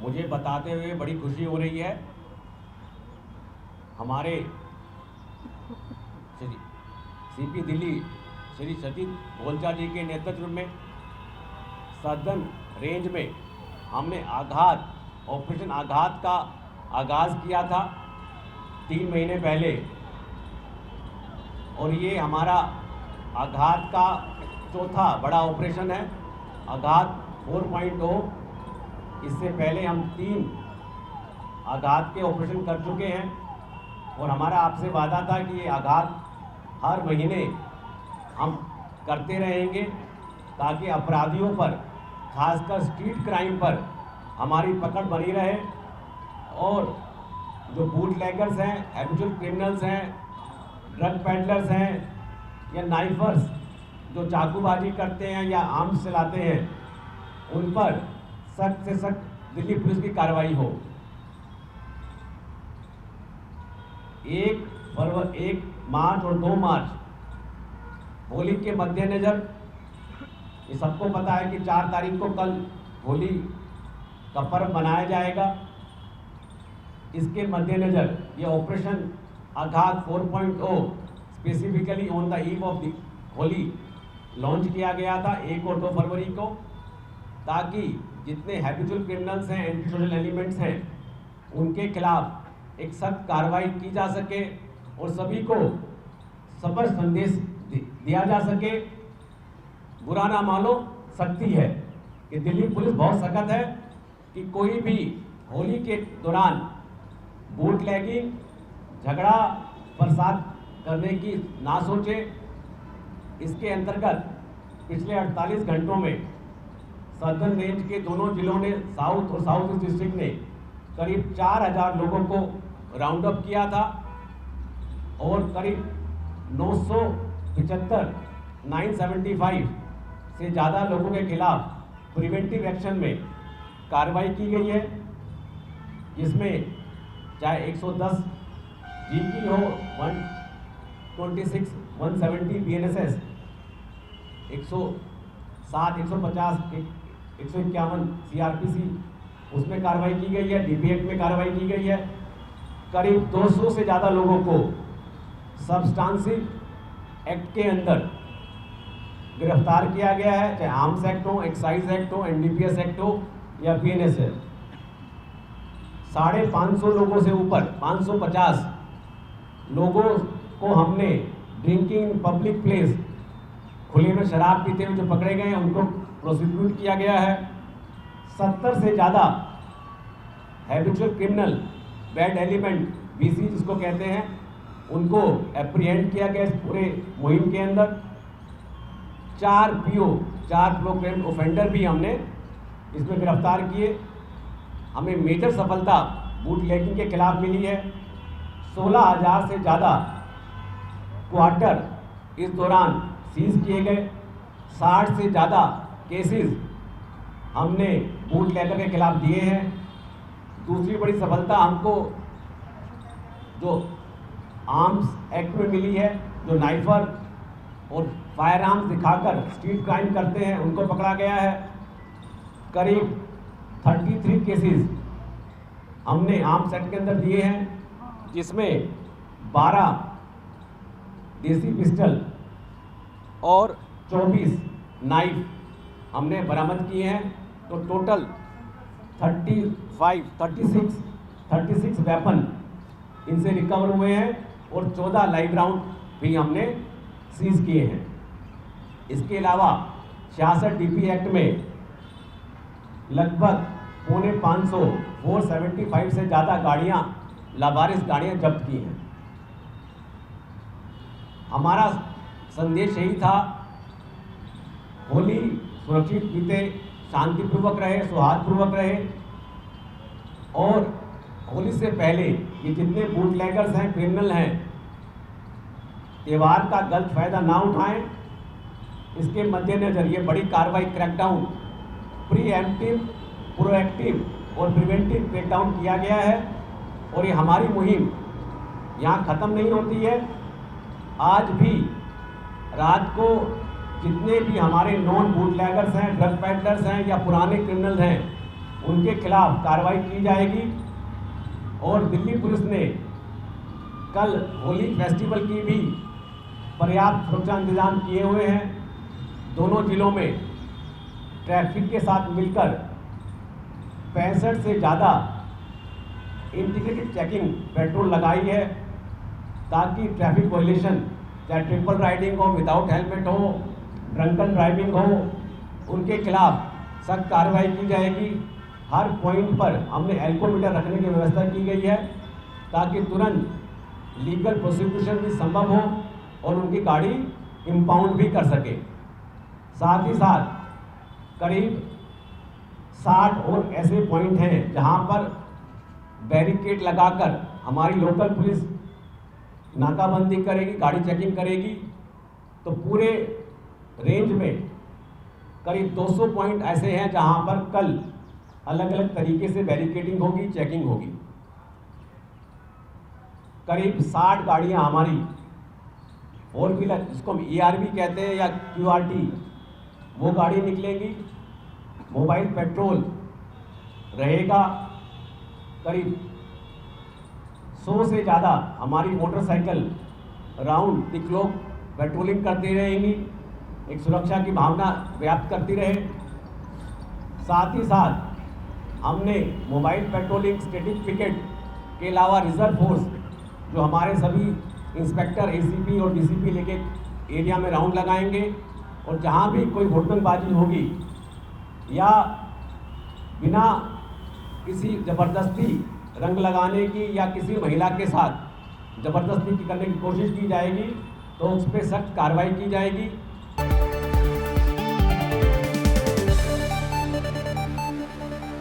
मुझे बताते हुए बड़ी खुशी हो रही है। हमारे श्री सीपी दिल्ली श्री सतीश गोलचा जी के नेतृत्व में सदन रेंज में हमने ऑपरेशन आघात का आगाज़ किया था 3 महीने पहले, और ये हमारा आघात का चौथा बड़ा ऑपरेशन है, आघात 4.0। इससे पहले हम 3 आघात के ऑपरेशन कर चुके हैं और हमारा आपसे वादा था कि ये आघात हर महीने हम करते रहेंगे ताकि अपराधियों पर, खासकर स्ट्रीट क्राइम पर हमारी पकड़ बनी रहे, और जो बूटलेगर्स हैं, हैबिचुअल क्रिमिनल्स हैं, ड्रग पेडलर्स हैं या नाइफर्स जो चाकूबाजी करते हैं या आर्म्स चलाते हैं, उन पर सख्त से सख्त दिल्ली पुलिस की कार्रवाई हो। 1 मार्च और 2 मार्च होली के मद्देनज़र, ये सबको पता है कि 4 तारीख को कल होली का पर्व मनाया जाएगा। इसके मद्देनज़र ये ऑपरेशन आघात 4.0 specifically on the eve of the Holi launch किया गया था 1 और 2 फरवरी को, ताकि जितने हैबिचुअल क्रिमिनल्स हैं, एंटी सोशल एलिमेंट्स हैं, उनके खिलाफ एक सख्त कार्रवाई की जा सके और सभी को स्पष्ट संदेश दिया जा सके। बुरा ना मानो, सख्ती है कि दिल्ली पुलिस बहुत सख्त है कि कोई भी होली के दौरान बूटलेगिंग, झगड़ा, फसाद करने की ना सोचे। इसके अंतर्गत पिछले 48 घंटों में सदर्न रेंज के दोनों जिलों ने, साउथ और साउथ ईस्ट डिस्ट्रिक्ट ने करीब 4000 लोगों को राउंड अप किया था और करीब 975 से ज़्यादा लोगों के खिलाफ प्रिवेंटिव एक्शन में कार्रवाई की गई है, जिसमें चाहे 110 जी की हो, 126, 170 BNSS, 107, 150, 151 CRPC, उसमें कार्रवाई की गई है। DP एक्ट में कार्रवाई की गई है। करीब 200 से ज़्यादा लोगों को सब्सटेंसिव एक्ट के अंदर गिरफ्तार किया गया है, चाहे आर्म्स एक्ट हो, एक्साइज एक्ट हो, NDPS एक्ट हो या BNS है। 550 लोगों से ऊपर 550 लोगों को हमने ड्रिंकिंग पब्लिक प्लेस, खुले में शराब पीते हुए जो पकड़े गए हैं, उनको प्रोसिक्यूट किया गया है। 70 से ज़्यादा habitual criminal, bad element, BC जिसको कहते हैं, उनको एप्रीहेंड किया गया इस पूरे मुहिम के अंदर। 4 प्रोग्राम ऑफेंडर भी हमने इसमें गिरफ्तार किए। हमें मेजर सफलता बूटलेगिंग के खिलाफ मिली है। 16,000 से ज़्यादा क्वार्टर इस दौरान सीज किए गए। 60 से ज़्यादा केसेस हमने बूटलेगर के खिलाफ दिए हैं। दूसरी बड़ी सफलता हमको जो आर्म्स एक्ट में मिली है, जो नाइफर और फायर आर्म्स दिखाकर स्ट्रीट क्राइम करते हैं, उनको पकड़ा गया है। करीब 33 केसेस हमने आर्म्स एक्ट के अंदर दिए हैं, जिसमें 12 देसी पिस्टल और 24 नाइफ हमने बरामद किए हैं। तो टोटल 36 वेपन इनसे रिकवर हुए हैं और 14 लाइव राउंड भी हमने सीज किए हैं। इसके अलावा 66 DP एक्ट में लगभग 550 475 से ज़्यादा गाड़ियाँ, लावारिस गाड़ियाँ जब्त की हैं। हमारा संदेश यही था, होली सुरक्षित बीते, शांतिपूर्वक रहे, सौहार्दपूर्वक रहे, और होली से पहले ये जितने बूटलेगर्स हैं, क्रिमिनल हैं, त्यौहार का गलत फायदा ना उठाएं। इसके मद्देनजर ये बड़ी कार्रवाई, क्रैकडाउन, प्रीएम्प्टिव, प्रोएक्टिव और प्रिवेंटिव क्रैकडाउन किया गया है। और ये हमारी मुहिम यहाँ ख़त्म नहीं होती है। आज भी रात को जितने भी हमारे नॉन बूटलेगर्स हैं, ड्रग पेडलर्स हैं या पुराने क्रिमिनल हैं, उनके खिलाफ कार्रवाई की जाएगी। और दिल्ली पुलिस ने कल होली फेस्टिवल की भी पर्याप्त सुरक्षा इंतजाम किए हुए हैं। दोनों जिलों में ट्रैफिक के साथ मिलकर 65 से ज़्यादा इंटीग्रेटेड चेकिंग पेट्रोल लगाई है, ताकि ट्रैफिक वायलेशन, चाहे ट्रिपल राइडिंग हो, विदाउट हेलमेट हो, ड्रंकन ड्राइविंग हो, उनके खिलाफ सख्त कार्रवाई की जाएगी। हर पॉइंट पर हमने एल्कोमीटर रखने की व्यवस्था की गई है, ताकि तुरंत लीगल प्रोसिक्यूशन भी संभव हो और उनकी गाड़ी इम्पाउंड भी कर सके। साथ ही साथ करीब 60 और ऐसे पॉइंट हैं जहां पर बैरिकेड लगाकर हमारी लोकल पुलिस नाकाबंदी करेगी, गाड़ी चेकिंग करेगी। तो पूरे रेंज में करीब 200 पॉइंट ऐसे हैं जहां पर कल अलग अलग तरीके से बैरिकेडिंग होगी, चेकिंग होगी। करीब 60 गाड़ियां हमारी 4 व्हीलर, जिसको हम ERV कहते हैं या QRT, वो गाड़ी निकलेंगी। मोबाइल पेट्रोल रहेगा। करीब 100 से ज़्यादा हमारी motorcycle round the clock patrolling करती रहेंगी, एक सुरक्षा की भावना व्याप्त करती रहे। साथ ही साथ हमने मोबाइल पेट्रोलिंग, स्टैटिक पिकेट के अलावा रिजर्व फोर्स, जो हमारे सभी इंस्पेक्टर, ACP और DCP लेके एरिया में राउंड लगाएंगे। और जहाँ भी कोई हुड़दंगबाजी होगी या बिना किसी ज़बरदस्ती रंग लगाने की या किसी महिला के साथ ज़बरदस्ती करने की कोशिश की जाएगी, तो उस पर सख्त कार्रवाई की जाएगी।